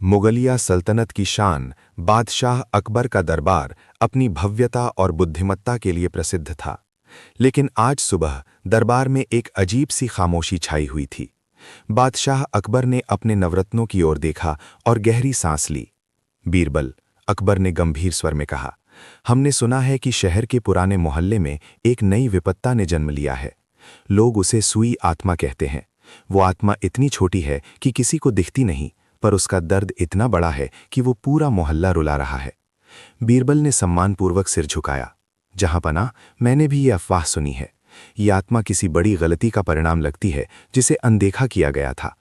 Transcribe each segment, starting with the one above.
मुगलिया सल्तनत की शान, बादशाह अकबर का दरबार अपनी भव्यता और बुद्धिमत्ता के लिए प्रसिद्ध था। लेकिन आज सुबह दरबार में एक अजीब सी खामोशी छाई हुई थी। बादशाह अकबर ने अपने नवरत्नों की ओर देखा और गहरी सांस ली। बीरबल, अकबर ने गंभीर स्वर में कहा, हमने सुना है कि शहर के पुराने मोहल्ले में एक नई विपत्ता ने जन्म लिया है। लोग उसे सुई आत्मा कहते हैं। वो आत्मा इतनी छोटी है कि किसी को दिखती नहीं, पर उसका दर्द इतना बड़ा है कि वो पूरा मोहल्ला रुला रहा है। बीरबल ने सम्मानपूर्वक सिर झुकाया। जहांपनाह, मैंने भी ये अफवाह सुनी है। ये आत्मा किसी बड़ी गलती का परिणाम लगती है जिसे अनदेखा किया गया था।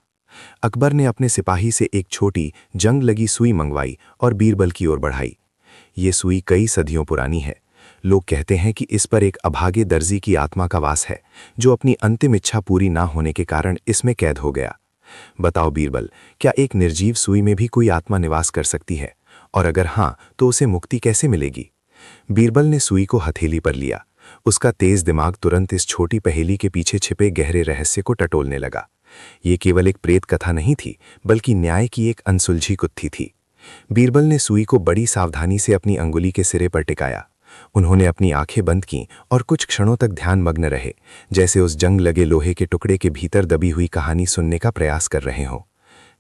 अकबर ने अपने सिपाही से एक छोटी जंग लगी सुई मंगवाई और बीरबल की ओर बढ़ाई। ये सुई कई सदियों पुरानी है। लोग कहते हैं कि इस पर एक अभागे दर्जी की आत्मा का वास है, जो अपनी अंतिम इच्छा पूरी ना होने के कारण इसमें कैद हो गया। बताओ बीरबल, क्या एक निर्जीव सुई में भी कोई आत्मा निवास कर सकती है? और अगर हाँ, तो उसे मुक्ति कैसे मिलेगी? बीरबल ने सुई को हथेली पर लिया। उसका तेज दिमाग तुरंत इस छोटी पहेली के पीछे छिपे गहरे रहस्य को टटोलने लगा। ये केवल एक प्रेत कथा नहीं थी, बल्कि न्याय की एक अनसुलझी गुत्थी थी। बीरबल ने सुई को बड़ी सावधानी से अपनी अंगुली के सिरे पर टिकाया। उन्होंने अपनी आंखें बंद कीं और कुछ क्षणों तक ध्यानमग्न रहे, जैसे उस जंग लगे लोहे के टुकड़े के भीतर दबी हुई कहानी सुनने का प्रयास कर रहे हों।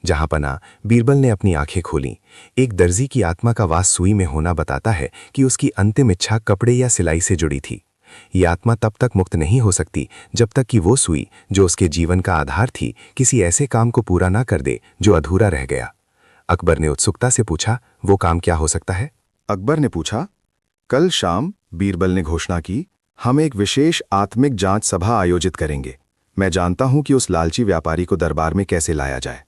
जहांपनाह, बीरबल ने अपनी आंखें खोलीं। एक दर्जी की आत्मा का वास सुई में होना बताता है कि उसकी अंतिम इच्छा कपड़े या सिलाई से जुड़ी थी। ये आत्मा तब तक मुक्त नहीं हो सकती जब तक कि वो सुई, जो उसके जीवन का आधार थी, किसी ऐसे काम को पूरा ना कर दे जो अधूरा रह गया। अकबर ने उत्सुकता से पूछा, वो काम क्या हो सकता है? अकबर ने पूछा। कल शाम, बीरबल ने घोषणा की, हम एक विशेष आत्मिक जांच सभा आयोजित करेंगे। मैं जानता हूं कि उस लालची व्यापारी को दरबार में कैसे लाया जाए।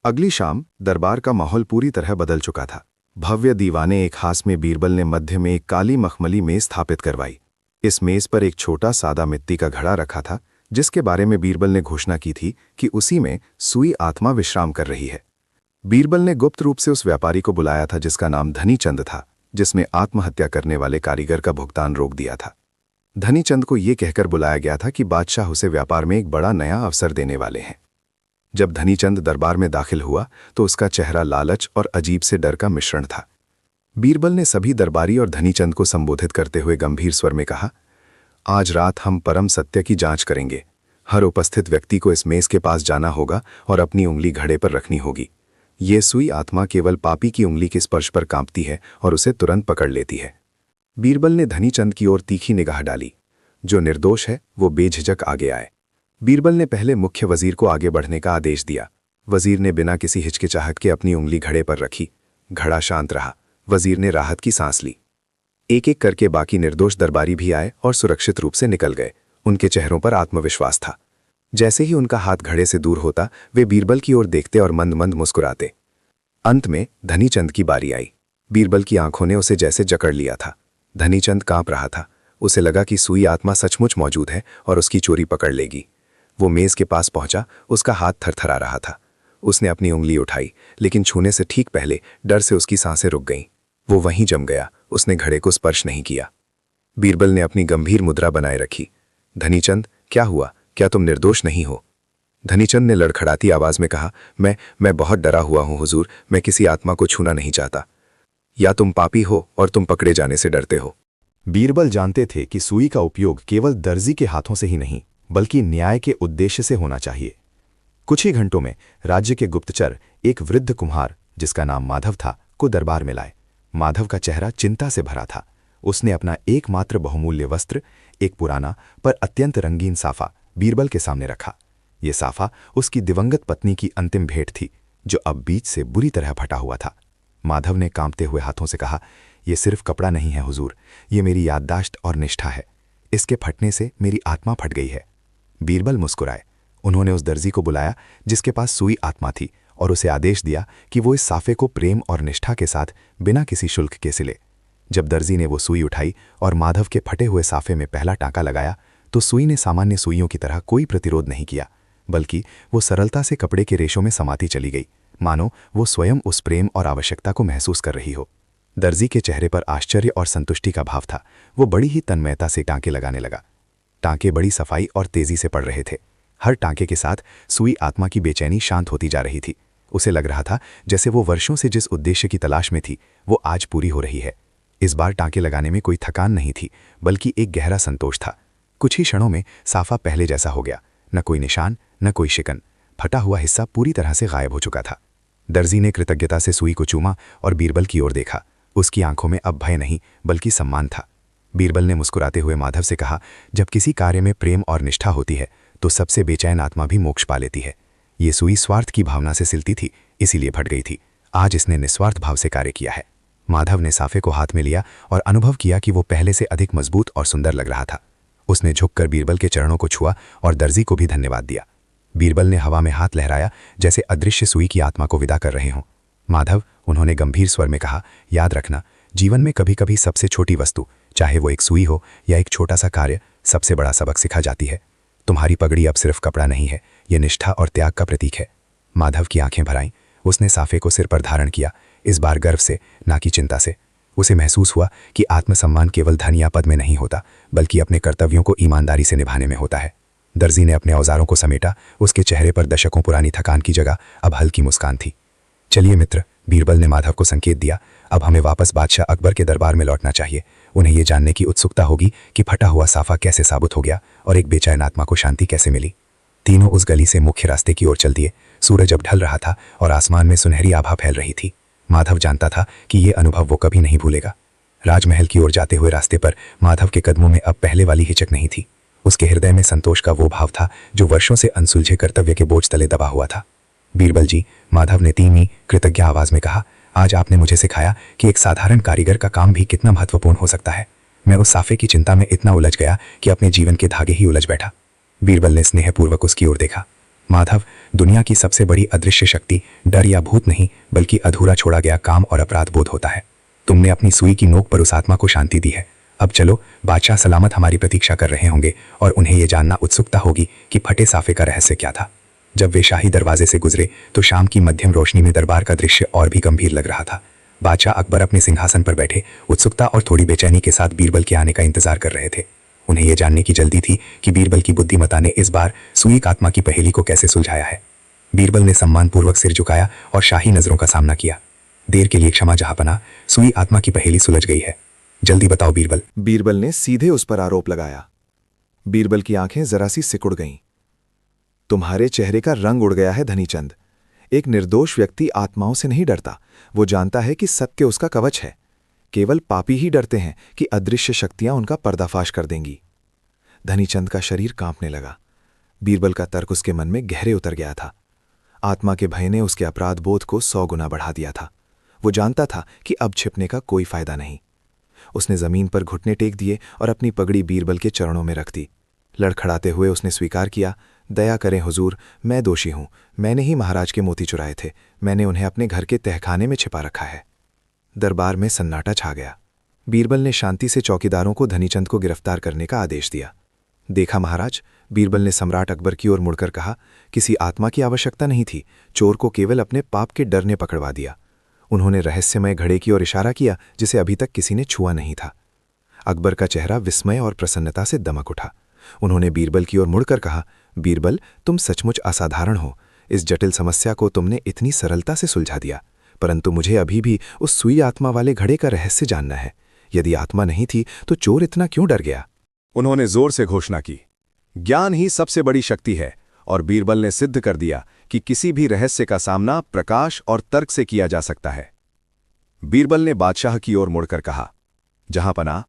अगली शाम दरबार का माहौल पूरी तरह बदल चुका था। भव्य दीवाने एक हास में बीरबल ने मध्य में एक काली मखमली मेज स्थापित करवाई। इस मेज पर एक छोटा सादा मिट्टी का घड़ा रखा था, जिसके बारे में बीरबल ने घोषणा की थी कि उसी में सुई आत्मा विश्राम कर रही है। बीरबल ने गुप्त रूप से उस व्यापारी को बुलाया था, जिसका नाम धनीचंद था, जिसमें आत्महत्या करने वाले कारीगर का भुगतान रोक दिया था। धनीचंद को यह कहकर बुलाया गया था कि बादशाह उसे व्यापार में एक बड़ा नया अवसर देने वाले हैं। जब धनीचंद दरबार में दाखिल हुआ तो उसका चेहरा लालच और अजीब से डर का मिश्रण था। बीरबल ने सभी दरबारी और धनीचंद को संबोधित करते हुए गंभीर स्वर में कहा, आज रात हम परम सत्य की जांच करेंगे। हर उपस्थित व्यक्ति को इस मेज के पास जाना होगा और अपनी उंगली घड़े पर रखनी होगी। ये सुई आत्मा केवल पापी की उंगली के स्पर्श पर कांपती है और उसे तुरंत पकड़ लेती है। बीरबल ने धनीचंद की ओर तीखी निगाह डाली। जो निर्दोष है वो बेझिझक आगे आए। बीरबल ने पहले मुख्य वजीर को आगे बढ़ने का आदेश दिया। वजीर ने बिना किसी हिचकिचाहट के अपनी उंगली घड़े पर रखी। घड़ा शांत रहा। वजीर ने राहत की सांस ली। एक एक करके बाकी निर्दोष दरबारी भी आए और सुरक्षित रूप से निकल गए। उनके चेहरों पर आत्मविश्वास था। जैसे ही उनका हाथ घड़े से दूर होता, वे बीरबल की ओर देखते और मंद मंद मुस्कुराते। अंत में धनीचंद की बारी आई। बीरबल की आंखों ने उसे जैसे जकड़ लिया था। धनीचंद कांप रहा था। उसे लगा कि सुई आत्मा सचमुच मौजूद है और उसकी चोरी पकड़ लेगी। वो मेज के पास पहुंचा। उसका हाथ थरथरा रहा था। उसने अपनी उंगली उठाई, लेकिन छूने से ठीक पहले डर से उसकी सांसें रुक गईं। वो वहीं जम गया। उसने घड़े को स्पर्श नहीं किया। बीरबल ने अपनी गंभीर मुद्रा बनाए रखी। धनीचंद, क्या हुआ? क्या तुम निर्दोष नहीं हो? धनीचंद ने लड़खड़ाती आवाज में कहा, मैं बहुत डरा हुआ हूं हुजूर। मैं किसी आत्मा को छूना नहीं चाहता। या तुम पापी हो और तुम पकड़े जाने से डरते हो। बीरबल जानते थे कि सुई का उपयोग केवल दर्जी के हाथों से ही नहीं, बल्कि न्याय के उद्देश्य से होना चाहिए। कुछ ही घंटों में राज्य के गुप्तचर एक वृद्ध कुम्हार, जिसका नाम माधव था, को दरबार में लाए। माधव का चेहरा चिंता से भरा था। उसने अपना एकमात्र बहुमूल्य वस्त्र, एक पुराना पर अत्यंत रंगीन साफा, बीरबल के सामने रखा। ये साफा उसकी दिवंगत पत्नी की अंतिम भेंट थी, जो अब बीच से बुरी तरह फटा हुआ था। माधव ने कांपते हुए हाथों से कहा, यह सिर्फ कपड़ा नहीं है हुजूर, ये मेरी याददाश्त और निष्ठा है। इसके फटने से मेरी आत्मा फट गई है। बीरबल मुस्कुराए। उन्होंने उस दर्जी को बुलाया जिसके पास सुई आत्मा थी, और उसे आदेश दिया कि वो इस साफे को प्रेम और निष्ठा के साथ बिना किसी शुल्क के सिले। जब दर्जी ने वो सुई उठाई और माधव के फटे हुए साफे में पहला टांका लगाया, तो सुई ने सामान्य सुइयों की तरह कोई प्रतिरोध नहीं किया, बल्कि वो सरलता से कपड़े के रेशों में समाती चली गई, मानो वो स्वयं उस प्रेम और आवश्यकता को महसूस कर रही हो। दर्जी के चेहरे पर आश्चर्य और संतुष्टि का भाव था। वो बड़ी ही तन्मयता से टांके लगाने लगा। टांके बड़ी सफाई और तेजी से पड़ रहे थे। हर टांके के साथ सुई आत्मा की बेचैनी शांत होती जा रही थी। उसे लग रहा था जैसे वो वर्षों से जिस उद्देश्य की तलाश में थी वो आज पूरी हो रही है। इस बार टाँके लगाने में कोई थकान नहीं थी, बल्कि एक गहरा संतोष था। कुछ ही क्षणों में साफा पहले जैसा हो गया, न कोई निशान, न कोई शिकन। फटा हुआ हिस्सा पूरी तरह से गायब हो चुका था। दर्जी ने कृतज्ञता से सुई को चूमा और बीरबल की ओर देखा। उसकी आंखों में अब भय नहीं बल्कि सम्मान था। बीरबल ने मुस्कुराते हुए माधव से कहा, जब किसी कार्य में प्रेम और निष्ठा होती है तो सबसे बेचैन आत्मा भी मोक्ष पा लेती है। ये सुई स्वार्थ की भावना से सिलती थी, इसीलिए फट गई थी। आज इसने निस्वार्थ भाव से कार्य किया है। माधव ने साफे को हाथ में लिया और अनुभव किया कि वो पहले से अधिक मजबूत और सुंदर लग रहा था। उसने झुककर बीरबल के चरणों को छुआ और दर्जी को भी धन्यवाद दिया। बीरबल ने हवा में हाथ लहराया जैसे अदृश्य सुई की आत्मा को विदा कर रहे हों। माधव, उन्होंने गंभीर स्वर में कहा, याद रखना, जीवन में कभी कभी सबसे छोटी वस्तु, चाहे वो एक सुई हो या एक छोटा सा कार्य, सबसे बड़ा सबक सिखा जाती है। तुम्हारी पगड़ी अब सिर्फ कपड़ा नहीं है, ये निष्ठा और त्याग का प्रतीक है। माधव की आंखें भर आईं। उसने साफे को सिर पर धारण किया, इस बार गर्व से, ना कि चिंता से। उसे महसूस हुआ कि आत्मसम्मान केवल धन या पद में नहीं होता, बल्कि अपने कर्तव्यों को ईमानदारी से निभाने में होता है। दर्जी ने अपने औजारों को समेटा। उसके चेहरे पर दशकों पुरानी थकान की जगह अब हल्की मुस्कान थी। चलिए मित्र, बीरबल ने माधव को संकेत दिया, अब हमें वापस बादशाह अकबर के दरबार में लौटना चाहिए। उन्हें ये जानने की उत्सुकता होगी कि फटा हुआ साफा कैसे साबुत हो गया और एक बेचैन आत्मा को शांति कैसे मिली। तीनों उस गली से मुख्य रास्ते की ओर चल दिए। सूरज अब ढल रहा था और आसमान में सुनहरी आभा फैल रही थी। माधव जानता था कि ये अनुभव वो कभी नहीं भूलेगा। राजमहल की ओर जाते हुए रास्ते पर माधव के कदमों में अब पहले वाली हिचक नहीं थी। उसके हृदय में संतोष का वो भाव था जो वर्षों से अनसुलझे कर्तव्य के बोझ तले दबा हुआ था। बीरबल जी, माधव ने धीमी कृतज्ञ आवाज में कहा, आज आपने मुझे सिखाया कि एक साधारण कारीगर का काम भी कितना महत्वपूर्ण हो सकता है। मैं उस साफे की चिंता में इतना उलझ गया कि अपने जीवन के धागे ही उलझ बैठा। बीरबल ने स्नेहपूर्वक उसकी ओर देखा। माधव, दुनिया की सबसे बड़ी अदृश्य शक्ति डर या भूत नहीं, बल्कि अधूरा छोड़ा गया काम और अपराध बोध होता है। तुमने अपनी सुई की नोक पर उस आत्मा को शांति दी है। अब चलो, बादशाह सलामत हमारी प्रतीक्षा कर रहे होंगे और उन्हें यह जानना उत्सुकता होगी कि फटे साफे का रहस्य क्या था। जब वे शाही दरवाजे से गुजरे तो शाम की मध्यम रोशनी में दरबार का दृश्य और भी गंभीर लग रहा था। बादशाह अकबर अपने सिंहासन पर बैठे उत्सुकता और थोड़ी बेचैनी के साथ बीरबल के आने का इंतजार कर रहे थे। उन्हें यह जानने की जल्दी थी कि बीरबल की बुद्धिमत्ता ने इस बार सुई आत्मा की पहेली को कैसे सुलझाया है। बीरबल ने सम्मानपूर्वक सिर झुकाया और शाही नजरों का सामना किया। देर के लिए क्षमा जहांपनाह, सुई आत्मा की पहेली सुलझ गई है। जल्दी बताओ बीरबल। बीरबल ने सीधे उस पर आरोप लगाया। बीरबल की आंखें जरा सी सिकुड़ गईं। तुम्हारे चेहरे का रंग उड़ गया है धनीचंद। एक निर्दोष व्यक्ति आत्माओं से नहीं डरता, वो जानता है कि सत्य उसका कवच है। केवल पापी ही डरते हैं कि अदृश्य शक्तियां उनका पर्दाफाश कर देंगी। धनीचंद का शरीर कांपने लगा। बीरबल का तर्क उसके मन में गहरे उतर गया था। आत्मा के भय ने उसके अपराध बोध को 100 गुना बढ़ा दिया था। वो जानता था कि अब छिपने का कोई फायदा नहीं। उसने जमीन पर घुटने टेक दिए और अपनी पगड़ी बीरबल के चरणों में रख दी। लड़खड़ाते हुए उसने स्वीकार किया, दया करें हुजूर, मैं दोषी हूं। मैंने ही महाराज के मोती चुराए थे। मैंने उन्हें अपने घर के तहखाने में छिपा रखा है। दरबार में सन्नाटा छा गया। बीरबल ने शांति से चौकीदारों को धनीचंद को गिरफ्तार करने का आदेश दिया। देखा महाराज, बीरबल ने सम्राट अकबर की ओर मुड़कर कहा, किसी आत्मा की आवश्यकता नहीं थी। चोर को केवल अपने पाप के डर ने पकड़वा दिया। उन्होंने रहस्यमय घड़े की ओर इशारा किया जिसे अभी तक किसी ने छुआ नहीं था। अकबर का चेहरा विस्मय और प्रसन्नता से दमक उठा। उन्होंने बीरबल की ओर मुड़कर कहा, बीरबल, तुम सचमुच असाधारण हो। इस जटिल समस्या को तुमने इतनी सरलता से सुलझा दिया। परंतु मुझे अभी भी उस सुई आत्मा वाले घड़े का रहस्य जानना है। यदि आत्मा नहीं थी तो चोर इतना क्यों डर गया? उन्होंने जोर से घोषणा की, ज्ञान ही सबसे बड़ी शक्ति है। और बीरबल ने सिद्ध कर दिया कि किसी भी रहस्य का सामना प्रकाश और तर्क से किया जा सकता है। बीरबल ने बादशाह की ओर मुड़कर कहा, जहांपनाह,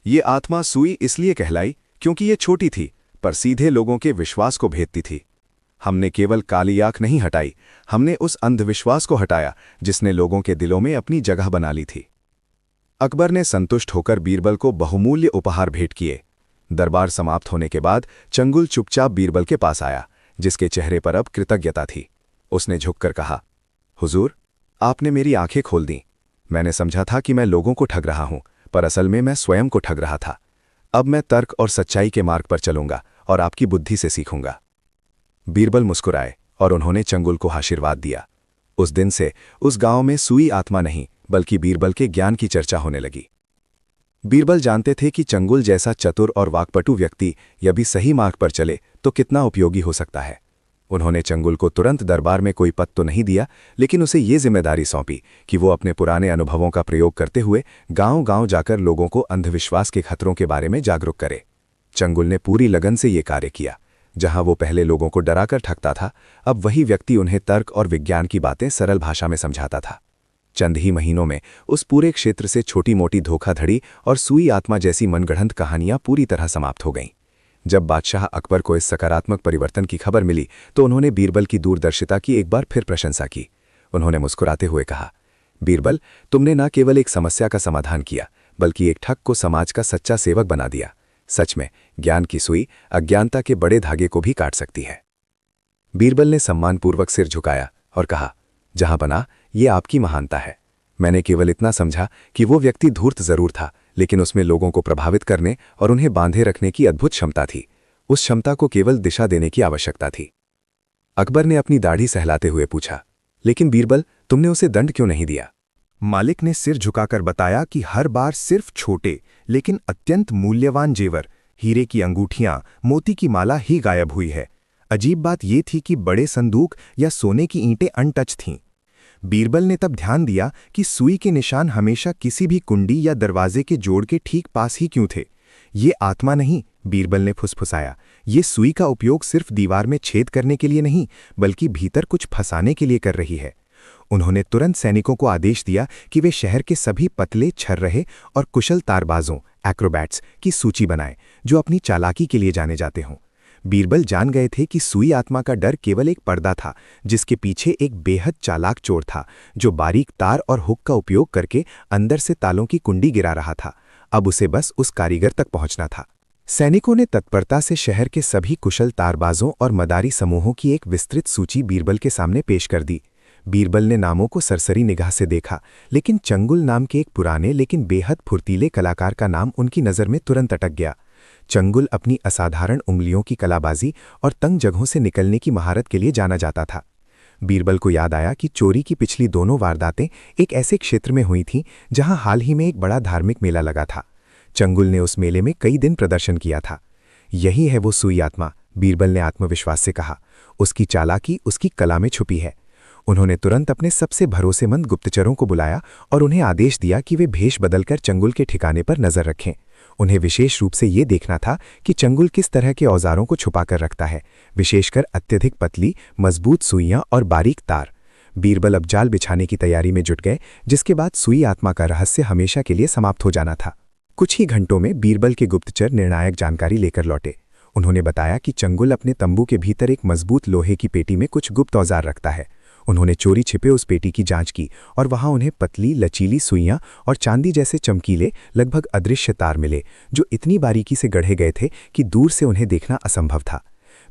ये आत्मा सुई इसलिए कहलाई क्योंकि ये छोटी थी पर सीधे लोगों के विश्वास को भेदती थी। हमने केवल काली आंख नहीं हटाई, हमने उस अंधविश्वास को हटाया जिसने लोगों के दिलों में अपनी जगह बना ली थी। अकबर ने संतुष्ट होकर बीरबल को बहुमूल्य उपहार भेंट किए। दरबार समाप्त होने के बाद चंगुल चुपचाप बीरबल के पास आया, जिसके चेहरे पर अब कृतज्ञता थी। उसने झुककर कहा, हुजूर, आपने मेरी आंखें खोल दी। मैंने समझा था कि मैं लोगों को ठग रहा हूं, पर असल में मैं स्वयं को ठग रहा था। अब मैं तर्क और सच्चाई के मार्ग पर चलूंगा और आपकी बुद्धि से सीखूंगा। बीरबल मुस्कुराए और उन्होंने चंगुल को आशीर्वाद दिया। उस दिन से उस गांव में सुई आत्मा नहीं बल्कि बीरबल के ज्ञान की चर्चा होने लगी। बीरबल जानते थे कि चंगुल जैसा चतुर और वाकपटु व्यक्ति यदि सही मार्ग पर चले तो कितना उपयोगी हो सकता है। उन्होंने चंगुल को तुरंत दरबार में कोई पद तो नहीं दिया, लेकिन उसे ये जिम्मेदारी सौंपी कि वो अपने पुराने अनुभवों का प्रयोग करते हुए गांव-गांव जाकर लोगों को अंधविश्वास के खतरों के बारे में जागरूक करे। चंगुल ने पूरी लगन से ये कार्य किया। जहां वो पहले लोगों को डराकर ठगता था, अब वही व्यक्ति उन्हें तर्क और विज्ञान की बातें सरल भाषा में समझाता था। चंद ही महीनों में उस पूरे क्षेत्र से छोटी-मोटी धोखाधड़ी और सुई आत्मा जैसी मनगढ़ंत कहानियां पूरी तरह समाप्त हो गईं। जब बादशाह अकबर को इस सकारात्मक परिवर्तन की खबर मिली तो उन्होंने बीरबल की दूरदर्शिता की एक बार फिर प्रशंसा की। उन्होंने मुस्कुराते हुए कहा, बीरबल, तुमने न केवल एक समस्या का समाधान किया, बल्कि एक ठग को समाज का सच्चा सेवक बना दिया। सच में ज्ञान की सुई अज्ञानता के बड़े धागे को भी काट सकती है। बीरबल ने सम्मानपूर्वक सिर झुकाया और कहा, जहां बना, ये आपकी महानता है। मैंने केवल इतना समझा कि वो व्यक्ति धूर्त जरूर था, लेकिन उसमें लोगों को प्रभावित करने और उन्हें बांधे रखने की अद्भुत क्षमता थी। उस क्षमता को केवल दिशा देने की आवश्यकता थी। अकबर ने अपनी दाढ़ी सहलाते हुए पूछा, लेकिन बीरबल, तुमने उसे दंड क्यों नहीं दिया? मालिक ने सिर झुकाकर बताया कि हर बार सिर्फ छोटे लेकिन अत्यंत मूल्यवान जेवर, हीरे की अंगूठियां, मोती की माला ही गायब हुई है। अजीब बात यह थी कि बड़े संदूक या सोने की ईंटें अनटच थीं। बीरबल ने तब ध्यान दिया कि सुई के निशान हमेशा किसी भी कुंडी या दरवाजे के जोड़ के ठीक पास ही क्यों थे। ये आत्मा नहीं, बीरबल ने फुसफुसाया, ये सुई का उपयोग सिर्फ दीवार में छेद करने के लिए नहीं, बल्कि भीतर कुछ फंसाने के लिए कर रही है। उन्होंने तुरंत सैनिकों को आदेश दिया कि वे शहर के सभी पतले, छर्रहे और कुशल तारबाजों एक्रोबैट्स की सूची बनाएं, जो अपनी चालाकी के लिए जाने जाते हों। बीरबल जान गए थे कि सुई आत्मा का डर केवल एक पर्दा था, जिसके पीछे एक बेहद चालाक चोर था, जो बारीक तार और हुक का उपयोग करके अंदर से तालों की कुंडी गिरा रहा था। अब उसे बस उस कारीगर तक पहुंचना था। सैनिकों ने तत्परता से शहर के सभी कुशल तारबाजों और मदारी समूहों की एक विस्तृत सूची बीरबल के सामने पेश कर दी। बीरबल ने नामों को सरसरी निगाह से देखा, लेकिन चंगुल नाम के एक पुराने लेकिन बेहद फुर्तीले कलाकार का नाम उनकी नज़र में तुरंत अटक गया। चंगुल अपनी असाधारण उंगलियों की कलाबाजी और तंग जगहों से निकलने की महारत के लिए जाना जाता था। बीरबल को याद आया कि चोरी की पिछली दोनों वारदातें एक ऐसे क्षेत्र में हुई थीं जहां हाल ही में एक बड़ा धार्मिक मेला लगा था। चंगुल ने उस मेले में कई दिन प्रदर्शन किया था। यही है वो सुई आत्मा, बीरबल ने आत्मविश्वास से कहा। उसकी चालाकी उसकी कला में छुपी है। उन्होंने तुरंत अपने सबसे भरोसेमंद गुप्तचरों को बुलाया और उन्हें आदेश दिया कि वे भेष बदलकर चंगुल के ठिकाने पर नजर रखें। उन्हें विशेष रूप से ये देखना था कि चंगुल किस तरह के औजारों को छुपाकर रखता है, विशेषकर अत्यधिक पतली, मजबूत सुइयां और बारीक तार। बीरबल अब जाल बिछाने की तैयारी में जुट गए, जिसके बाद सुई आत्मा का रहस्य हमेशा के लिए समाप्त हो जाना था। कुछ ही घंटों में बीरबल के गुप्तचर निर्णायक जानकारी लेकर लौटे। उन्होंने बताया कि चंगुल अपने तंबू के भीतर एक मजबूत लोहे की पेटी में कुछ गुप्त औजार रखता है। उन्होंने चोरी छिपे उस पेटी की जांच की और वहां उन्हें पतली, लचीली सुइयां और चांदी जैसे चमकीले, लगभग अदृश्य तार मिले, जो इतनी बारीकी से गढ़े गए थे कि दूर से उन्हें देखना असंभव था।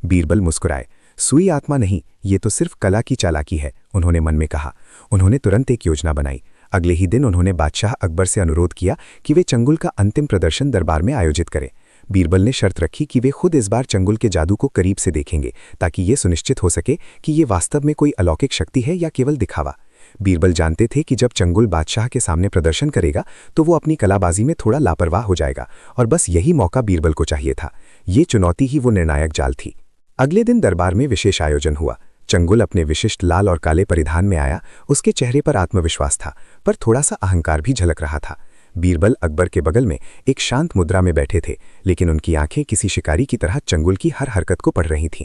बीरबल मुस्कुराए। सुई आत्मा नहीं, ये तो सिर्फ कला की चालाकी है, उन्होंने मन में कहा। उन्होंने तुरंत एक योजना बनाई। अगले ही दिन उन्होंने बादशाह अकबर से अनुरोध किया कि वे चंगुल का अंतिम प्रदर्शन दरबार में आयोजित करें। बीरबल ने शर्त रखी कि वे खुद इस बार चंगुल के जादू को करीब से देखेंगे, ताकि ये सुनिश्चित हो सके कि ये वास्तव में कोई अलौकिक शक्ति है या केवल दिखावा। बीरबल जानते थे कि जब चंगुल बादशाह के सामने प्रदर्शन करेगा तो वो अपनी कलाबाजी में थोड़ा लापरवाह हो जाएगा, और बस यही मौका बीरबल को चाहिए था। ये चुनौती ही वो निर्णायक जाल थी। अगले दिन दरबार में विशेष आयोजन हुआ। चंगुल अपने विशिष्ट लाल और काले परिधान में आया। उसके चेहरे पर आत्मविश्वास था, पर थोड़ा सा अहंकार भी झलक रहा था। बीरबल अकबर के बगल में एक शांत मुद्रा में बैठे थे, लेकिन उनकी आंखें किसी शिकारी की तरह चंगुल की हर हरकत को पढ़ रही थीं।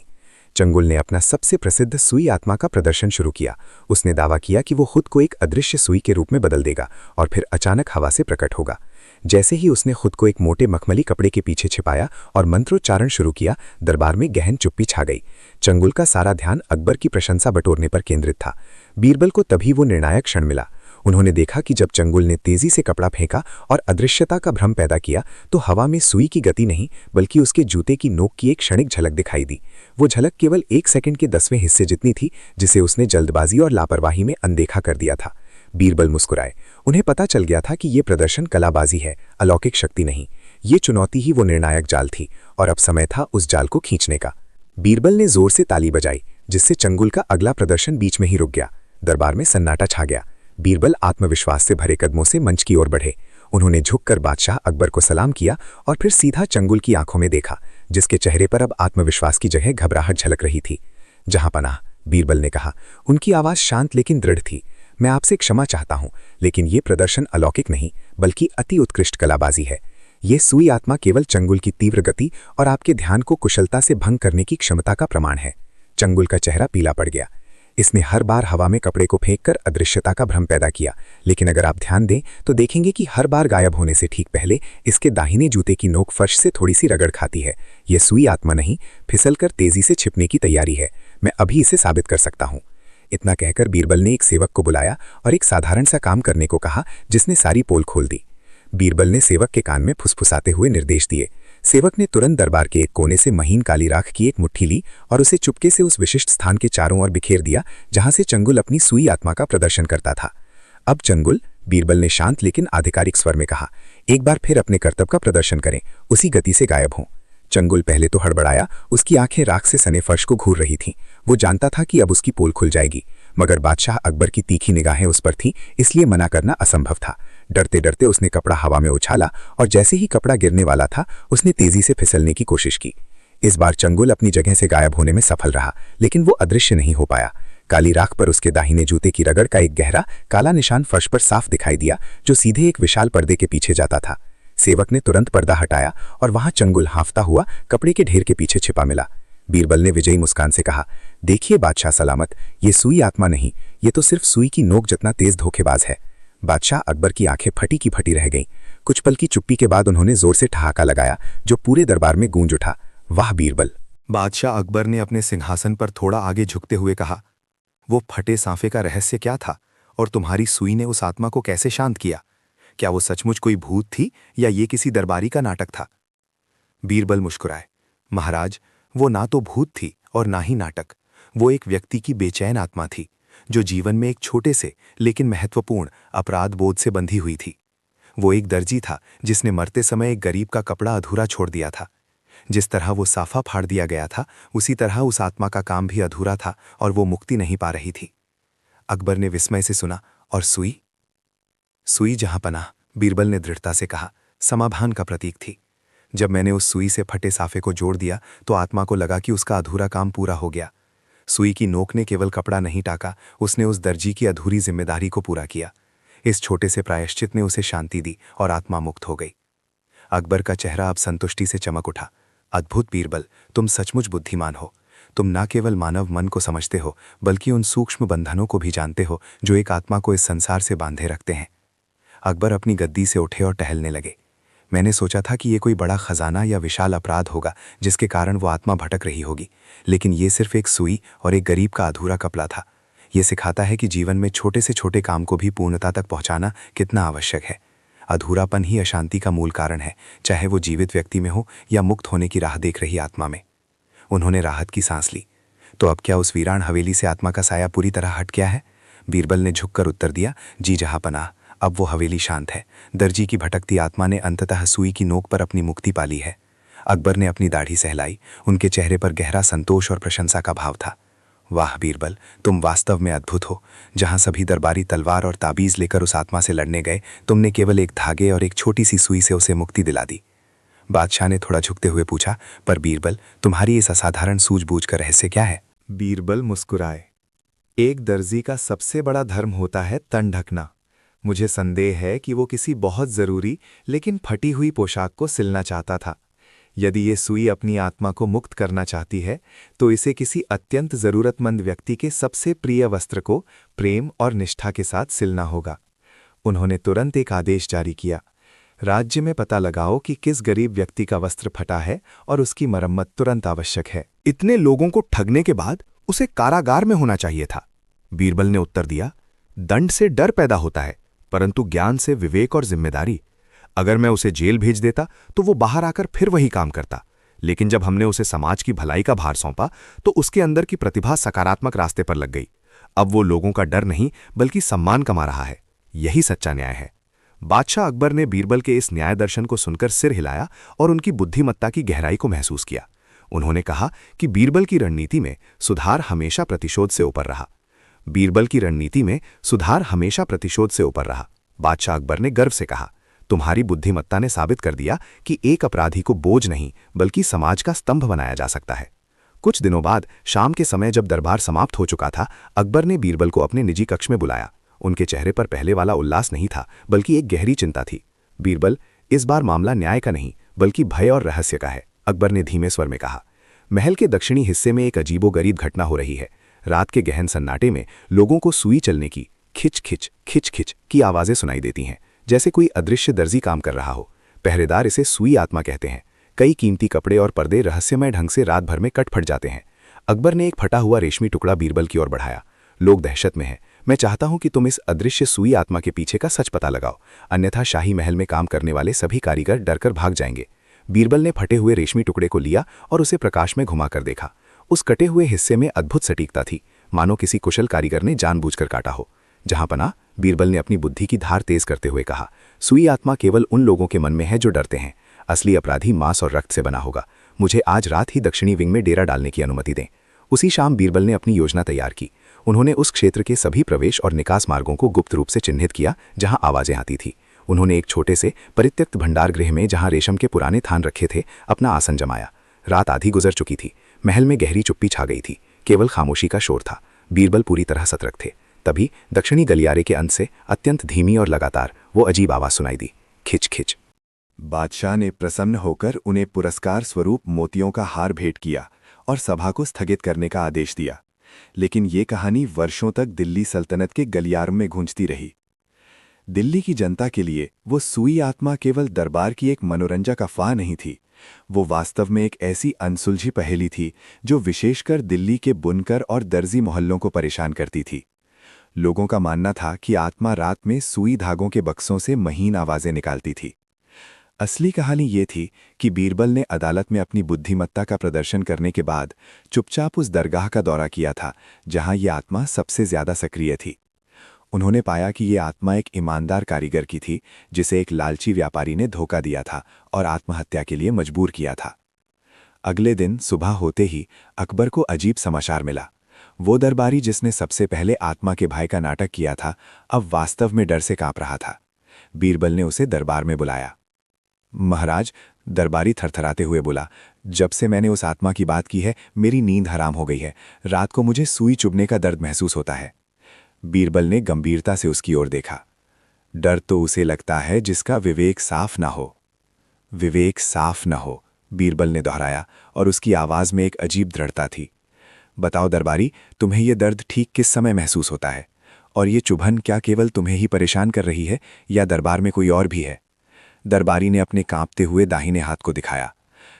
चंगुल ने अपना सबसे प्रसिद्ध सुई आत्मा का प्रदर्शन शुरू किया। उसने दावा किया कि वो खुद को एक अदृश्य सुई के रूप में बदल देगा और फिर अचानक हवा से प्रकट होगा। जैसे ही उसने खुद को एक मोटे मखमली कपड़े के पीछे छिपाया और मंत्रोच्चारण शुरू किया, दरबार में गहन चुप्पी छा गई। चंगुल का सारा ध्यान अकबर की प्रशंसा बटोरने पर केंद्रित था। बीरबल को तभी वो निर्णायक क्षण मिला। उन्होंने देखा कि जब चंगुल ने तेजी से कपड़ा फेंका और अदृश्यता का भ्रम पैदा किया, तो हवा में सुई की गति नहीं, बल्कि उसके जूते की नोक की एक क्षणिक झलक दिखाई दी। वो झलक केवल 1 सेकंड के 10वें हिस्से जितनी थी, जिसे उसने जल्दबाजी और लापरवाही में अनदेखा कर दिया था। बीरबल मुस्कुराए। उन्हें पता चल गया था कि ये प्रदर्शन कलाबाजी है, अलौकिक शक्ति नहीं। ये चुनौती ही वो निर्णायक जाल थी, और अब समय था उस जाल को खींचने का। बीरबल ने जोर से ताली बजाई, जिससे चंगुल का अगला प्रदर्शन बीच में ही रुक गया। दरबार में सन्नाटा छा गया। बीरबल आत्मविश्वास से भरे कदमों से मंच की ओर बढ़े। उन्होंने झुककर बादशाह अकबर को सलाम किया और फिर सीधा चंगुल की आंखों में देखा, जिसके चेहरे पर अब आत्मविश्वास की जगह घबराहट झलक रही थी। जहांपनाह, बीरबल ने कहा। उनकी आवाज़ शांत लेकिन दृढ़ थी। मैं आपसे क्षमा चाहता हूं, लेकिन ये प्रदर्शन अलौकिक नहीं बल्कि अति उत्कृष्ट कलाबाजी है। ये सुई आत्मा केवल चंगुल की तीव्र गति और आपके ध्यान को कुशलता से भंग करने की क्षमता का प्रमाण है। चंगुल का चेहरा पीला पड़ गया। इसने हर बार हवा में कपड़े को फेंककर अदृश्यता का भ्रम पैदा किया, लेकिन अगर आप ध्यान दें तो देखेंगे कि हर बार गायब होने से ठीक पहले इसके दाहिने जूते की नोक फर्श से थोड़ी सी रगड़ खाती है। यह सुई आत्मा नहीं, फिसलकर तेजी से छिपने की तैयारी है। मैं अभी इसे साबित कर सकता हूं। इतना कहकर बीरबल ने एक सेवक को बुलाया और एक साधारण सा काम करने को कहा, जिसने सारी पोल खोल दी। बीरबल ने सेवक के कान में फुसफुसाते हुए निर्देश दिए। सेवक ने तुरंत दरबार के एक कोने से महीन काली राख की एक मुट्ठी ली और उसे चुपके से उस विशिष्ट स्थान के चारों ओर बिखेर दिया जहां से चंगुल अपनी सुई आत्मा का प्रदर्शन करता था। अब चंगुल, बीरबल ने शांत लेकिन आधिकारिक स्वर में कहा, एक बार फिर अपने कर्तव्य का प्रदर्शन करें, उसी गति से गायब हों। चंगुल पहले तो हड़बड़ाया, उसकी आंखें राख से सने फर्श को घूर रही थीं। वो जानता था कि अब उसकी पोल खुल जाएगी, मगर बादशाह अकबर की तीखी निगाहें उस पर थीं, इसलिए मना करना असंभव था। डरते डरते उसने कपड़ा हवा में उछाला और जैसे ही कपड़ा गिरने वाला था उसने तेजी से फिसलने की कोशिश की। इस बार चंगुल अपनी जगह से गायब होने में सफल रहा, लेकिन वो अदृश्य नहीं हो पाया। काली राख पर उसके दाहिने जूते की रगड़ का एक गहरा काला निशान फर्श पर साफ दिखाई दिया, जो सीधे एक विशाल पर्दे के पीछे जाता था। सेवक ने तुरंत पर्दा हटाया और वहां चंगुल हांफता हुआ कपड़े के ढेर के पीछे छिपा मिला। बीरबल ने विजयी मुस्कान से कहा, देखिए बादशाह सलामत, ये सुई आत्मा नहीं, ये तो सिर्फ सुई की नोक जितना तेज धोखेबाज है। बादशाह अकबर की आंखें फटी की फटी रह गईं। कुछ पल की चुप्पी के बाद उन्होंने जोर से ठहाका लगाया, जो पूरे दरबार में गूंज उठा। वाह बीरबल! बादशाह अकबर ने अपने सिंहासन पर थोड़ा आगे झुकते हुए कहा, वो फटे सांफे का रहस्य क्या था और तुम्हारी सुई ने उस आत्मा को कैसे शांत किया? क्या वो सचमुच कोई भूत थी या ये किसी दरबारी का नाटक था? बीरबल मुस्कुराए, महाराज, वो ना तो भूत थी और ना ही नाटक। वो एक व्यक्ति की बेचैन आत्मा थी, जो जीवन में एक छोटे से लेकिन महत्वपूर्ण अपराध बोध से बंधी हुई थी। वो एक दर्जी था जिसने मरते समय एक गरीब का कपड़ा अधूरा छोड़ दिया था। जिस तरह वो साफा फाड़ दिया गया था, उसी तरह उस आत्मा का काम भी अधूरा था और वो मुक्ति नहीं पा रही थी। अकबर ने विस्मय से सुना, और सुई? सुई जहांपनाह, बीरबल ने दृढ़ता से कहा, समाधान का प्रतीक थी। जब मैंने उस सुई से फटे साफे को जोड़ दिया तो आत्मा को लगा कि उसका अधूरा काम पूरा हो गया। सुई की नोक ने केवल कपड़ा नहीं टाका, उसने उस दर्जी की अधूरी जिम्मेदारी को पूरा किया। इस छोटे से प्रायश्चित ने उसे शांति दी और आत्मा मुक्त हो गई। अकबर का चेहरा अब संतुष्टि से चमक उठा। अद्भुत बीरबल, तुम सचमुच बुद्धिमान हो। तुम न केवल मानव मन को समझते हो, बल्कि उन सूक्ष्म बंधनों को भी जानते हो जो एक आत्मा को इस संसार से बांधे रखते हैं। अकबर अपनी गद्दी से उठे और टहलने लगे। मैंने सोचा था कि ये कोई बड़ा खजाना या विशाल अपराध होगा जिसके कारण वो आत्मा भटक रही होगी, लेकिन ये सिर्फ एक सुई और एक गरीब का अधूरा कपड़ा था। ये सिखाता है कि जीवन में छोटे से छोटे काम को भी पूर्णता तक पहुंचाना कितना आवश्यक है। अधूरापन ही अशांति का मूल कारण है, चाहे वो जीवित व्यक्ति में हो या मुक्त होने की राह देख रही आत्मा में। उन्होंने राहत की सांस ली। तो अब क्या उस वीरान हवेली से आत्मा का साया पूरी तरह हट गया है? बीरबल ने झुककर उत्तर दिया, जी जहांपनाह, अब वो हवेली शांत है। दर्जी की भटकती आत्मा ने अंततः सुई की नोक पर अपनी मुक्ति पाली है। अकबर ने अपनी दाढ़ी सहलाई। उनके चेहरे पर गहरा संतोष और प्रशंसा का भाव था। वाह बीरबल, तुम वास्तव में अद्भुत हो। जहां सभी दरबारी तलवार और ताबीज लेकर उस आत्मा से लड़ने गए, तुमने केवल एक धागे और एक छोटी सी सुई से उसे मुक्ति दिला दी। बादशाह ने थोड़ा झुकते हुए पूछा, पर बीरबल, तुम्हारी इस असाधारण सूझबूझ का रहस्य क्या है? बीरबल मुस्कुराए। एक दर्जी का सबसे बड़ा धर्म होता है तन ढकना। मुझे संदेह है कि वो किसी बहुत जरूरी लेकिन फटी हुई पोशाक को सिलना चाहता था। यदि ये सुई अपनी आत्मा को मुक्त करना चाहती है तो इसे किसी अत्यंत जरूरतमंद व्यक्ति के सबसे प्रिय वस्त्र को प्रेम और निष्ठा के साथ सिलना होगा। उन्होंने तुरंत एक आदेश जारी किया, राज्य में पता लगाओ कि किस गरीब व्यक्ति का वस्त्र फटा है और उसकी मरम्मत तुरंत आवश्यक है। इतने लोगों को ठगने के बाद उसे कारागार में होना चाहिए था। बीरबल ने उत्तर दिया, दंड से डर पैदा होता है, परंतु ज्ञान से विवेक और जिम्मेदारी। अगर मैं उसे जेल भेज देता तो वो बाहर आकर फिर वही काम करता, लेकिन जब हमने उसे समाज की भलाई का भार सौंपा तो उसके अंदर की प्रतिभा सकारात्मक रास्ते पर लग गई। अब वो लोगों का डर नहीं बल्कि सम्मान कमा रहा है। यही सच्चा न्याय है। बादशाह अकबर ने बीरबल के इस न्याय दर्शन को सुनकर सिर हिलाया और उनकी बुद्धिमत्ता की गहराई को महसूस किया। उन्होंने कहा कि बीरबल की रणनीति में सुधार हमेशा प्रतिशोध से ऊपर रहा। बीरबल की रणनीति में सुधार हमेशा प्रतिशोध से ऊपर रहा। बादशाह अकबर ने गर्व से कहा, तुम्हारी बुद्धिमत्ता ने साबित कर दिया कि एक अपराधी को बोझ नहीं बल्कि समाज का स्तंभ बनाया जा सकता है। कुछ दिनों बाद शाम के समय जब दरबार समाप्त हो चुका था, अकबर ने बीरबल को अपने निजी कक्ष में बुलाया। उनके चेहरे पर पहले वाला उल्लास नहीं था, बल्कि एक गहरी चिंता थी। बीरबल, इस बार मामला न्याय का नहीं बल्कि भय और रहस्य का है, अकबर ने धीमे स्वर में कहा। महल के दक्षिणी हिस्से में एक अजीबोगरीब घटना हो रही है। रात के गहन सन्नाटे में लोगों को सुई चलने की खिच खिच खिच खिच की आवाजें सुनाई देती हैं, जैसे कोई अदृश्य दर्जी काम कर रहा हो। पहरेदार इसे सुई आत्मा कहते हैं। कई कीमती कपड़े और पर्दे रहस्यमय ढंग से रात भर में कट फट जाते हैं। अकबर ने एक फटा हुआ रेशमी टुकड़ा बीरबल की ओर बढ़ाया। लोग दहशत में हैं। मैं चाहता हूं कि तुम इस अदृश्य सुई आत्मा के पीछे का सच पता लगाओ, अन्यथा शाही महल में काम करने वाले सभी कारीगर डरकर भाग जाएंगे। बीरबल ने फटे हुए रेशमी टुकड़े को लिया और उसे प्रकाश में घुमाकर देखा। उस कटे हुए हिस्से में अद्भुत सटीकता थी, मानो किसी कुशल कारीगर ने जानबूझकर काटा हो। जहां पना, बीरबल ने अपनी बुद्धि की धार तेज करते हुए कहा, सुई आत्मा केवल उन लोगों के मन में है जो डरते हैं। असली अपराधी मांस और रक्त से बना होगा। मुझे आज रात ही दक्षिणी विंग में डेरा डालने की अनुमति दें। उसी शाम बीरबल ने अपनी योजना तैयार की। उन्होंने उस क्षेत्र के सभी प्रवेश और निकास मार्गों को गुप्त रूप से चिन्हित किया जहां आवाजें आती थी। उन्होंने एक छोटे से परित्यक्त भंडार गृह में, जहां रेशम के पुराने थान रखे थे, अपना आसन जमाया। रात आधी गुजर चुकी थी। महल में गहरी चुप्पी छा गई थी। केवल खामोशी का शोर था। बीरबल पूरी तरह सतर्क थे। तभी दक्षिणी गलियारे के अंत से अत्यंत धीमी और लगातार वो अजीब आवाज सुनाई दी, खिच खिच। बादशाह ने प्रसन्न होकर उन्हें पुरस्कार स्वरूप मोतियों का हार भेंट किया और सभा को स्थगित करने का आदेश दिया। लेकिन ये कहानी वर्षों तक दिल्ली सल्तनत के गलियारों में गूंजती रही। दिल्ली की जनता के लिए वो सुई आत्मा केवल दरबार की एक मनोरंजक अफवाह नहीं थी, वो वास्तव में एक ऐसी अनसुलझी पहेली थी जो विशेषकर दिल्ली के बुनकर और दर्जी मोहल्लों को परेशान करती थी। लोगों का मानना था कि आत्मा रात में सुई धागों के बक्सों से महीन आवाजें निकालती थी। असली कहानी ये थी कि बीरबल ने अदालत में अपनी बुद्धिमत्ता का प्रदर्शन करने के बाद चुपचाप उस दरगाह का दौरा किया था जहां ये आत्मा सबसे ज्यादा सक्रिय थी। उन्होंने पाया कि ये आत्मा एक ईमानदार कारीगर की थी जिसे एक लालची व्यापारी ने धोखा दिया था और आत्महत्या के लिए मजबूर किया था। अगले दिन सुबह होते ही अकबर को अजीब समाचार मिला। वो दरबारी जिसने सबसे पहले आत्मा के भाई का नाटक किया था, अब वास्तव में डर से कांप रहा था। बीरबल ने उसे दरबार में बुलाया। महाराज, दरबारी थरथराते हुए बोला, जब से मैंने उस आत्मा की बात की है, मेरी नींद हराम हो गई है। रात को मुझे सुई चुभने का दर्द महसूस होता है। बीरबल ने गंभीरता से उसकी ओर देखा। डर तो उसे लगता है जिसका विवेक साफ ना हो। विवेक साफ न हो, बीरबल ने दोहराया और उसकी आवाज में एक अजीब दृढ़ता थी। बताओ दरबारी, तुम्हें यह दर्द ठीक किस समय महसूस होता है? और ये चुभन क्या केवल तुम्हें ही परेशान कर रही है या दरबार में कोई और भी है? दरबारी ने अपने कांपते हुए दाहिने हाथ को दिखाया।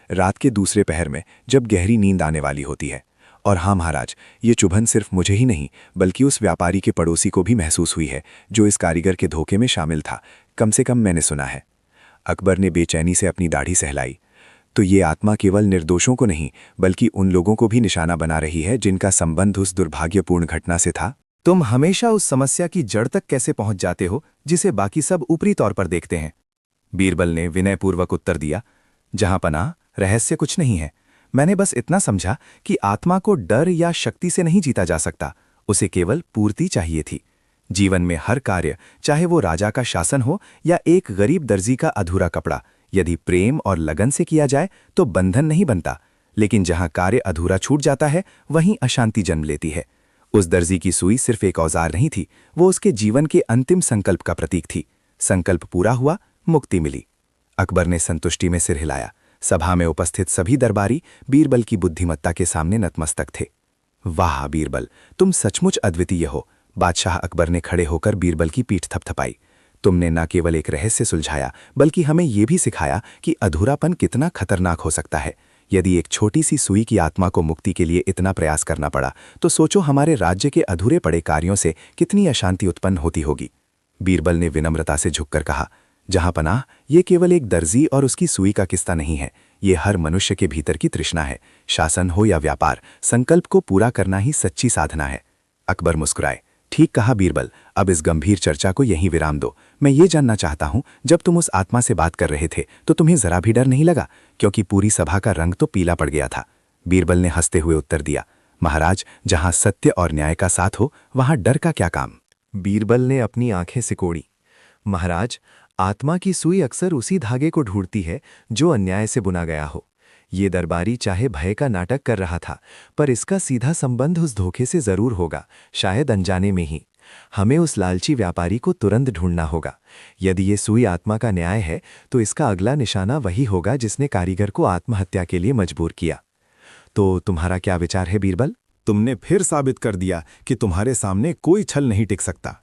रात के दूसरे पहर में, जब गहरी नींद आने वाली होती है। और हाँ महाराज, ये चुभन सिर्फ मुझे ही नहीं बल्कि उस व्यापारी के पड़ोसी को भी महसूस हुई है जो इस कारीगर के धोखे में शामिल था। कम से कम मैंने सुना है। अकबर ने बेचैनी से अपनी दाढ़ी सहलाई। तो ये आत्मा केवल निर्दोषों को नहीं बल्कि उन लोगों को भी निशाना बना रही है जिनका संबंध उस दुर्भाग्यपूर्ण घटना से था। तुम हमेशा उस समस्या की जड़ तक कैसे पहुंच जाते हो जिसे बाकी सब ऊपरी तौर पर देखते हैं? बीरबल ने विनयपूर्वक उत्तर दिया, जहां पनाह, रहस्य कुछ नहीं है। मैंने बस इतना समझा कि आत्मा को डर या शक्ति से नहीं जीता जा सकता, उसे केवल पूर्ति चाहिए थी। जीवन में हर कार्य, चाहे वो राजा का शासन हो या एक गरीब दर्जी का अधूरा कपड़ा, यदि प्रेम और लगन से किया जाए तो बंधन नहीं बनता। लेकिन जहां कार्य अधूरा छूट जाता है, वहीं अशांति जन्म लेती है। उस दर्जी की सुई सिर्फ एक औजार नहीं थी, वो उसके जीवन के अंतिम संकल्प का प्रतीक थी। संकल्प पूरा हुआ, मुक्ति मिली। अकबर ने संतुष्टि में सिर हिलाया। सभा में उपस्थित सभी दरबारी बीरबल की बुद्धिमत्ता के सामने नतमस्तक थे। वाह बीरबल, तुम सचमुच अद्वितीय हो। बादशाह अकबर ने खड़े होकर बीरबल की पीठ थपथपाई। तुमने न केवल एक रहस्य सुलझाया बल्कि हमें यह भी सिखाया कि अधूरापन कितना खतरनाक हो सकता है। यदि एक छोटी सी सुई की आत्मा को मुक्ति के लिए इतना प्रयास करना पड़ा, तो सोचो हमारे राज्य के अधूरे पड़े कार्यों से कितनी अशांति उत्पन्न होती होगी। बीरबल ने विनम्रता से झुककर कहा, जहां पनाह, ये केवल एक दर्जी और उसकी सुई का किस्सा नहीं है, ये हर मनुष्य के भीतर की तृष्णा है। शासन हो या व्यापार, संकल्प को पूरा करना ही सच्ची साधना है। अकबर मुस्कुराए। ठीक कहा बीरबल, अब इस गंभीर चर्चा को यहीं विराम दो। मैं ये जानना चाहता हूं, जब तुम उस आत्मा से बात कर रहे थे तो तुम्हें जरा भी डर नहीं लगा? क्योंकि पूरी सभा का रंग तो पीला पड़ गया था। बीरबल ने हंसते हुए उत्तर दिया, महाराज, जहां सत्य और न्याय का साथ हो वहां डर का क्या काम? बीरबल ने अपनी आंखें सिकोड़ी। महाराज, आत्मा की सुई अक्सर उसी धागे को ढूंढती है जो अन्याय से बुना गया हो। ये दरबारी चाहे भय का नाटक कर रहा था, पर इसका सीधा संबंध उस धोखे से जरूर होगा, शायद अनजाने में ही। हमें उस लालची व्यापारी को तुरंत ढूंढना होगा। यदि ये सुई आत्मा का न्याय है तो इसका अगला निशाना वही होगा जिसने कारीगर को आत्महत्या के लिए मजबूर किया। तो तुम्हारा क्या विचार है बीरबल? तुमने फिर साबित कर दिया कि तुम्हारे सामने कोई छल नहीं टिक सकता।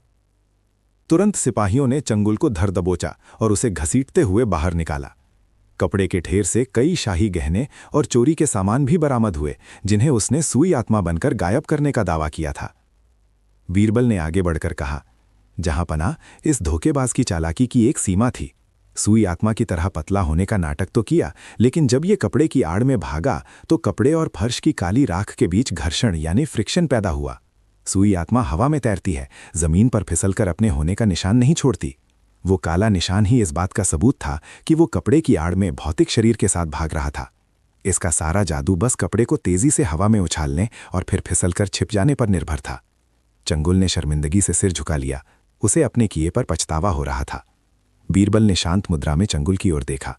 तुरंत सिपाहियों ने चंगुल को धर दबोचा और उसे घसीटते हुए बाहर निकाला। कपड़े के ढेर से कई शाही गहने और चोरी के सामान भी बरामद हुए, जिन्हें उसने सुई आत्मा बनकर गायब करने का दावा किया था। बीरबल ने आगे बढ़कर कहा, जहांपना, इस धोखेबाज की चालाकी की एक सीमा थी। सुई आत्मा की तरह पतला होने का नाटक तो किया, लेकिन जब ये कपड़े की आड़ में भागा तो कपड़े और फर्श की काली राख के बीच घर्षण यानी फ्रिक्शन पैदा हुआ। सुई आत्मा हवा में तैरती है, जमीन पर फिसलकर अपने होने का निशान नहीं छोड़ती। वो काला निशान ही इस बात का सबूत था कि वो कपड़े की आड़ में भौतिक शरीर के साथ भाग रहा था। इसका सारा जादू बस कपड़े को तेजी से हवा में उछालने और फिर फिसलकर छिप जाने पर निर्भर था। चंगुल ने शर्मिंदगी से सिर झुका लिया। उसे अपने किए पर पछतावा हो रहा था। बीरबल ने शांत मुद्रा में चंगुल की ओर देखा।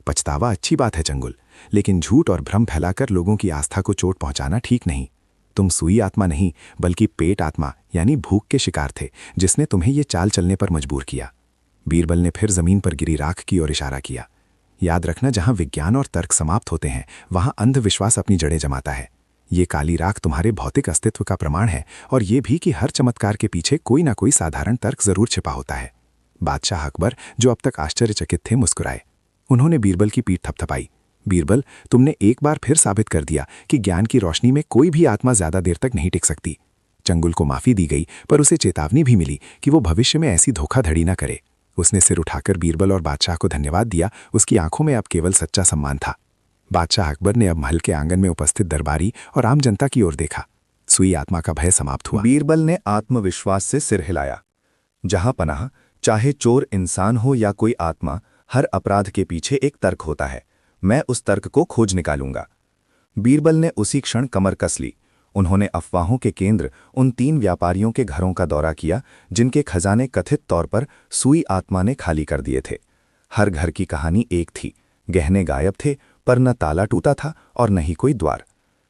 पछतावा अच्छी बात है चंगुल, लेकिन झूठ और भ्रम फैलाकर लोगों की आस्था को चोट पहुंचाना ठीक नहीं। तुम सुई आत्मा नहीं बल्कि पेट आत्मा यानी भूख के शिकार थे, जिसने तुम्हें ये चाल चलने पर मजबूर किया। बीरबल ने फिर जमीन पर गिरी राख की ओर इशारा किया। याद रखना, जहां विज्ञान और तर्क समाप्त होते हैं वहां अंधविश्वास अपनी जड़ें जमाता है। ये काली राख तुम्हारे भौतिक अस्तित्व का प्रमाण है, और ये भी कि हर चमत्कार के पीछे कोई ना कोई साधारण तर्क जरूर छिपा होता है। बादशाह अकबर, जो अब तक आश्चर्यचकित थे, मुस्कुराए। उन्होंने बीरबल की पीठ थपथपाई। बीरबल, तुमने एक बार फिर साबित कर दिया कि ज्ञान की रोशनी में कोई भी आत्मा ज्यादा देर तक नहीं टिक सकती। चंगुल को माफी दी गई, पर उसे चेतावनी भी मिली कि वो भविष्य में ऐसी धोखाधड़ी न करे। उसने सिर उठाकर बीरबल और बादशाह को धन्यवाद दिया। उसकी आंखों में अब केवल सच्चा सम्मान था। बादशाह अकबर ने अब महल के आंगन में उपस्थित दरबारी और आम जनता की ओर देखा। सुई आत्मा का भय समाप्त हुआ। बीरबल ने आत्मविश्वास से सिर हिलाया। जहां पनाह, चाहे चोर इंसान हो या कोई आत्मा, हर अपराध के पीछे एक तर्क होता है। मैं उस तर्क को खोज निकालूंगा। बीरबल ने उसी क्षण कमर कस ली। उन्होंने अफवाहों के केंद्र उन 3 व्यापारियों के घरों का दौरा किया, जिनके खजाने कथित तौर पर सुई आत्मा ने खाली कर दिए थे। हर घर की कहानी एक थी। गहने गायब थे, पर न ताला टूटा था और न ही कोई द्वार।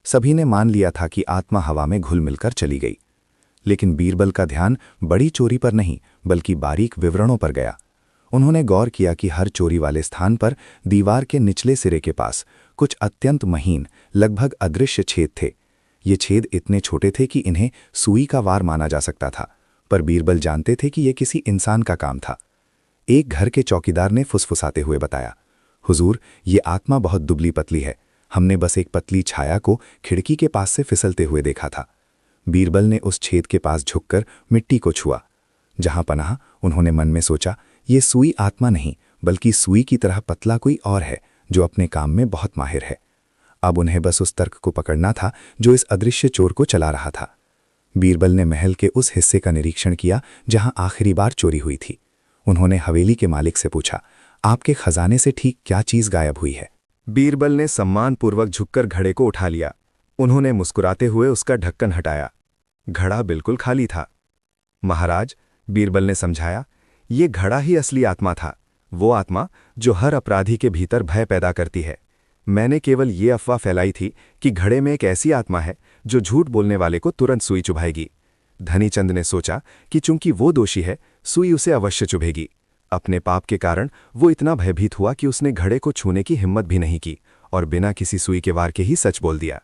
सभी ने मान लिया था कि आत्मा हवा में घुल मिलकर चली गई। लेकिन बीरबल का ध्यान बड़ी चोरी पर नहीं, बल्कि बारीक विवरणों पर गया। उन्होंने गौर किया कि हर चोरी वाले स्थान पर दीवार के निचले सिरे के पास कुछ अत्यंत महीन, लगभग अदृश्य छेद थे। ये छेद इतने छोटे थे कि इन्हें सुई का वार माना जा सकता था, पर बीरबल जानते थे कि यह किसी इंसान का काम था। एक घर के चौकीदार ने फुसफुसाते हुए बताया, हुजूर, ये आत्मा बहुत दुबली पतली है। हमने बस एक पतली छाया को खिड़की के पास से फिसलते हुए देखा था। बीरबल ने उस छेद के पास झुककर मिट्टी को छुआ। जहां पनाह, उन्होंने मन में सोचा, ये सुई आत्मा नहीं बल्कि सुई की तरह पतला कोई और है, जो अपने काम में बहुत माहिर है। अब उन्हें बस उस तर्क को पकड़ना था जो इस अदृश्य चोर को चला रहा था। बीरबल ने महल के उस हिस्से का निरीक्षण किया जहां आखिरी बार चोरी हुई थी। उन्होंने हवेली के मालिक से पूछा, आपके खजाने से ठीक क्या चीज गायब हुई है? बीरबल ने सम्मानपूर्वक झुककर घड़े को उठा लिया। उन्होंने मुस्कुराते हुए उसका ढक्कन हटाया। घड़ा बिल्कुल खाली था। महाराज, बीरबल ने समझाया, ये घड़ा ही असली आत्मा था, वो आत्मा जो हर अपराधी के भीतर भय पैदा करती है। मैंने केवल ये अफवाह फैलाई थी कि घड़े में एक ऐसी आत्मा है जो झूठ बोलने वाले को तुरंत सुई चुभाएगी। धनीचंद ने सोचा कि चूंकि वो दोषी है, सुई उसे अवश्य चुभेगी। अपने पाप के कारण वो इतना भयभीत हुआ कि उसने घड़े को छूने की हिम्मत भी नहीं की और बिना किसी सुई के वार के ही सच बोल दिया।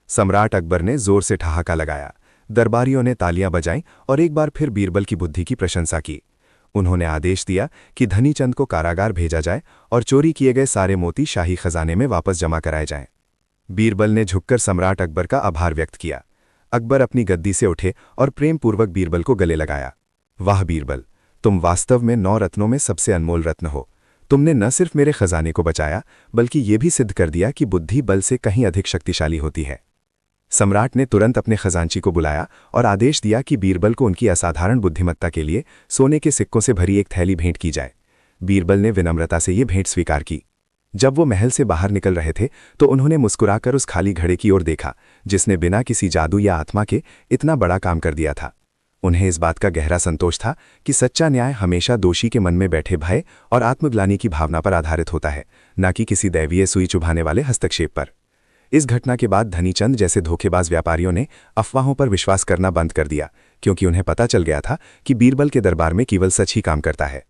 सम्राट अकबर ने जोर से ठहाका लगाया। दरबारियों ने तालियां बजाईं और एक बार फिर बीरबल की बुद्धि की प्रशंसा की। उन्होंने आदेश दिया कि धनीचंद को कारागार भेजा जाए और चोरी किए गए सारे मोती शाही खजाने में वापस जमा कराए जाएं। बीरबल ने झुककर सम्राट अकबर का आभार व्यक्त किया। अकबर अपनी गद्दी से उठे और प्रेमपूर्वक बीरबल को गले लगाया। वाह बीरबल, तुम वास्तव में 9 रत्नों में सबसे अनमोल रत्न हो। तुमने न सिर्फ मेरे खजाने को बचाया, बल्कि ये भी सिद्ध कर दिया कि बुद्धि बल से कहीं अधिक शक्तिशाली होती है। सम्राट ने तुरंत अपने खजांची को बुलाया और आदेश दिया कि बीरबल को उनकी असाधारण बुद्धिमत्ता के लिए सोने के सिक्कों से भरी एक थैली भेंट की जाए। बीरबल ने विनम्रता से ये भेंट स्वीकार की। जब वो महल से बाहर निकल रहे थे तो उन्होंने मुस्कुराकर उस खाली घड़े की ओर देखा, जिसने बिना किसी जादू या आत्मा के इतना बड़ा काम कर दिया था। उन्हें इस बात का गहरा संतोष था कि सच्चा न्याय हमेशा दोषी के मन में बैठे भय और आत्मग्लानि की भावना पर आधारित होता है, न कि किसी दैवीय सुई चुभाने वाले हस्तक्षेप पर। इस घटना के बाद धनीचंद जैसे धोखेबाज व्यापारियों ने अफवाहों पर विश्वास करना बंद कर दिया, क्योंकि उन्हें पता चल गया था कि बीरबल के दरबार में केवल सच ही काम करता है।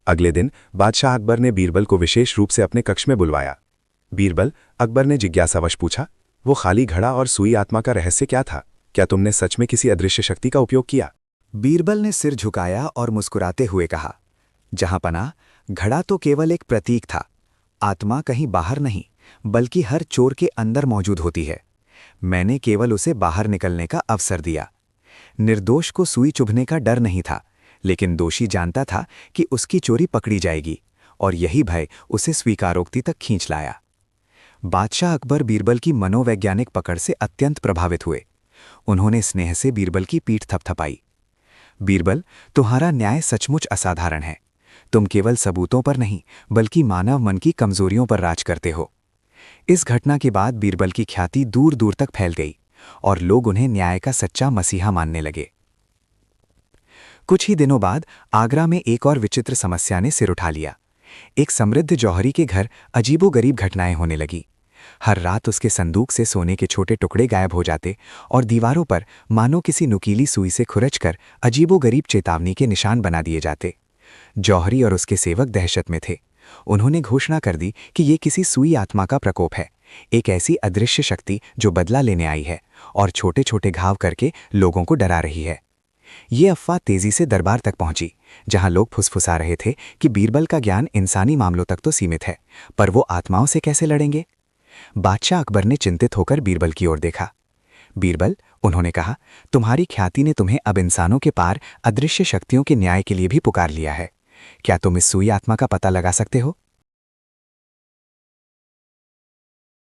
अगले दिन बादशाह अकबर ने बीरबल को विशेष रूप से अपने कक्ष में बुलवाया। बीरबल, अकबर ने जिज्ञासावश पूछा, वो खाली घड़ा और सुई आत्मा का रहस्य क्या था? क्या तुमने सच में किसी अदृश्य शक्ति का उपयोग किया? बीरबल ने सिर झुकाया और मुस्कुराते हुए कहा, जहां पना, घड़ा तो केवल एक प्रतीक था। आत्मा कहीं बाहर नहीं, बल्कि हर चोर के अंदर मौजूद होती है। मैंने केवल उसे बाहर निकलने का अवसर दिया। निर्दोष को सुई चुभने का डर नहीं था, लेकिन दोषी जानता था कि उसकी चोरी पकड़ी जाएगी, और यही भय उसे स्वीकारोक्ति तक खींच लाया। बादशाह अकबर बीरबल की मनोवैज्ञानिक पकड़ से अत्यंत प्रभावित हुए। उन्होंने स्नेह से बीरबल की पीठ थपथपाई। बीरबल, तुम्हारा न्याय सचमुच असाधारण है। तुम केवल सबूतों पर नहीं, बल्कि मानव मन की कमजोरियों पर राज करते हो। इस घटना के बाद बीरबल की ख्याति दूर दूर तक फैल गई और लोग उन्हें न्याय का सच्चा मसीहा मानने लगे। कुछ ही दिनों बाद आगरा में एक और विचित्र समस्या ने सिर उठा लिया। एक समृद्ध जौहरी के घर अजीबोगरीब घटनाएं होने लगी। हर रात उसके संदूक से सोने के छोटे टुकड़े गायब हो जाते और दीवारों पर मानो किसी नुकीली सुई से खुरचकर अजीबोगरीब चेतावनी के निशान बना दिए जाते। जौहरी और उसके सेवक दहशत में थे। उन्होंने घोषणा कर दी कि ये किसी सुई आत्मा का प्रकोप है, एक ऐसी अदृश्य शक्ति जो बदला लेने आई है और छोटे छोटे घाव करके लोगों को डरा रही है। ये अफवाह तेजी से दरबार तक पहुंची, जहां लोग फुसफुसा रहे थे कि बीरबल का ज्ञान इंसानी मामलों तक तो सीमित है, पर वो आत्माओं से कैसे लड़ेंगे। बादशाह अकबर ने चिंतित होकर बीरबल की ओर देखा। बीरबल, उन्होंने कहा, तुम्हारी ख्याति ने तुम्हें अब इंसानों के पार अदृश्य शक्तियों के न्याय के लिए भी पुकार लिया है। क्या तुम इस सुई आत्मा का पता लगा सकते हो?